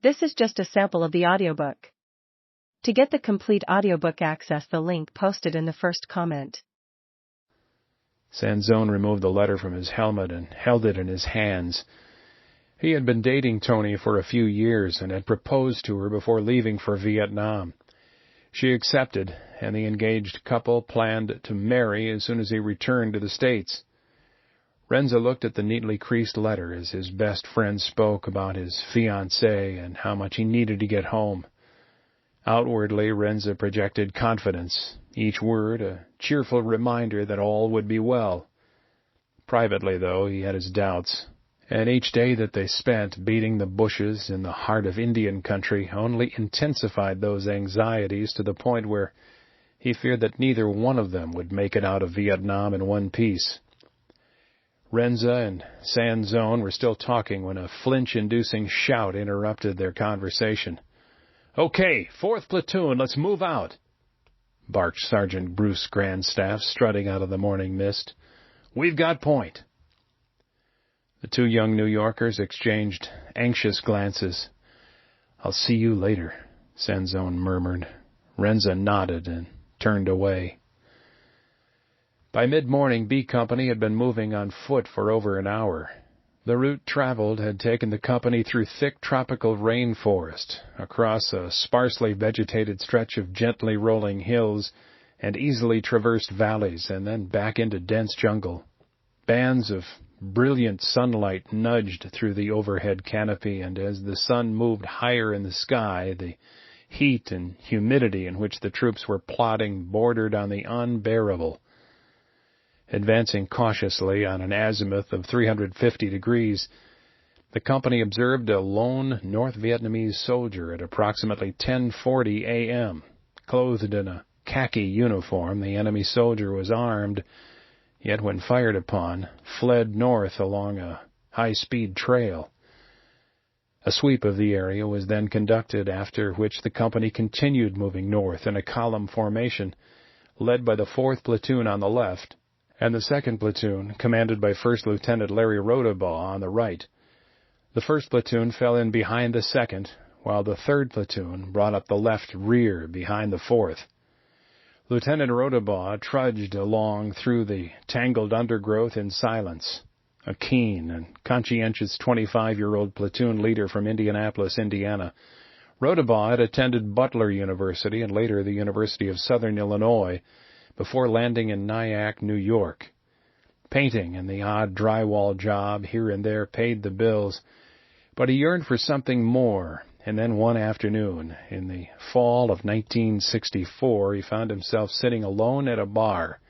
This is just a sample of the audiobook. To get the complete audiobook, access the link posted in the first comment. Sanzone removed the letter from his helmet and held it in his hands. He had been dating Tony for a few years and had proposed to her before leaving for Vietnam. She accepted, and the engaged couple planned to marry as soon as he returned to the States. Renza looked at the neatly creased letter as his best friend spoke about his fiancée and how much he needed to get home. Outwardly, Renza projected confidence, each word a cheerful reminder that all would be well. Privately, though, he had his doubts, and each day that they spent beating the bushes in the heart of Indian country only intensified those anxieties to the point where he feared that neither one of them would make it out of Vietnam in one piece. Renza and Sanzone were still talking when a flinch-inducing shout interrupted their conversation. "Okay, 4th Platoon, let's move out," barked Sergeant Bruce Grandstaff, strutting out of the morning mist. "We've got point." The two young New Yorkers exchanged anxious glances. "I'll see you later," Sanzone murmured. Renza nodded and turned away. By mid-morning, B Company had been moving on foot for over an hour. The route traveled had taken the company through thick tropical rainforest, across a sparsely vegetated stretch of gently rolling hills and easily traversed valleys, and then back into dense jungle. Bands of brilliant sunlight nudged through the overhead canopy, and as the sun moved higher in the sky, the heat and humidity in which the troops were plodding bordered on the unbearable. Advancing cautiously on an azimuth of 350 degrees, the company observed a lone North Vietnamese soldier at approximately 10:40 a.m. Clothed in a khaki uniform, the enemy soldier was armed, yet when fired upon, fled north along a high-speed trail. A sweep of the area was then conducted, after which the company continued moving north in a column formation, led by the 4th Platoon on the left, and the 2nd Platoon, commanded by First Lieutenant Larry Rodabaugh, on the right. The 1st Platoon fell in behind the 2nd, while the 3rd Platoon brought up the left rear behind the 4th. Lieutenant Rodabaugh trudged along through the tangled undergrowth in silence, a keen and conscientious 25-year-old platoon leader from Indianapolis, Indiana. Rodabaugh had attended Butler University and later the University of Southern Illinois, before landing in Nyack, New York. Painting and the odd drywall job here and there paid the bills, but he yearned for something more, and then one afternoon, in the fall of 1964, he found himself sitting alone at a bar.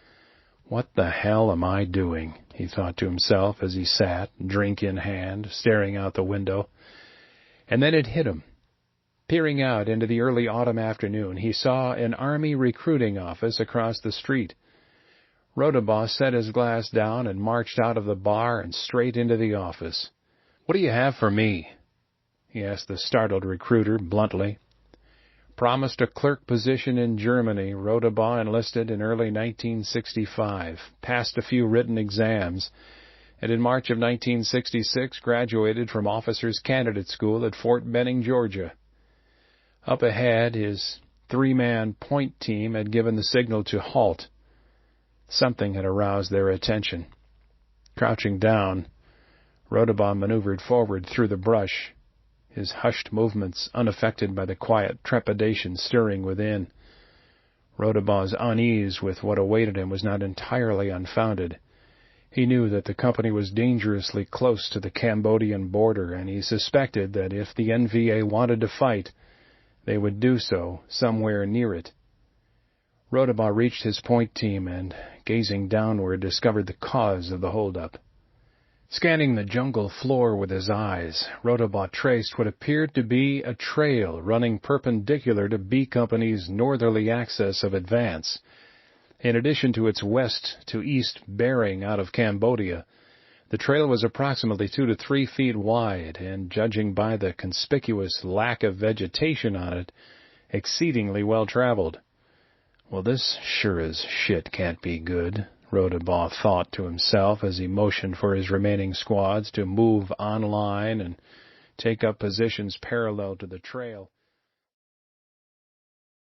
"What the hell am I doing?" he thought to himself as he sat, drink in hand, staring out the window. And then it hit him. Peering out into the early autumn afternoon, he saw an Army recruiting office across the street. Rodabaugh set his glass down and marched out of the bar and straight into the office. "What do you have for me?" he asked the startled recruiter bluntly. Promised a clerk position in Germany, Rodabaugh enlisted in early 1965, passed a few written exams, and in March of 1966 graduated from Officers' Candidate School at Fort Benning, Georgia. Up ahead, his 3-man point team had given the signal to halt. Something had aroused their attention. Crouching down, Rodabaugh maneuvered forward through the brush, his hushed movements unaffected by the quiet trepidation stirring within. Rodabaugh's unease with what awaited him was not entirely unfounded. He knew that the company was dangerously close to the Cambodian border, and he suspected that if the NVA wanted to fight, they would do so somewhere near it. Rodabaugh reached his point team and, gazing downward, discovered the cause of the holdup. Scanning the jungle floor with his eyes, Rodabaugh traced what appeared to be a trail running perpendicular to B Company's northerly axis of advance. In addition to its west to east bearing out of Cambodia, the trail was approximately 2 to 3 feet wide, and judging by the conspicuous lack of vegetation on it, exceedingly well traveled. "Well, this sure as shit can't be good," Rodabaugh thought to himself as he motioned for his remaining squads to move online and take up positions parallel to the trail.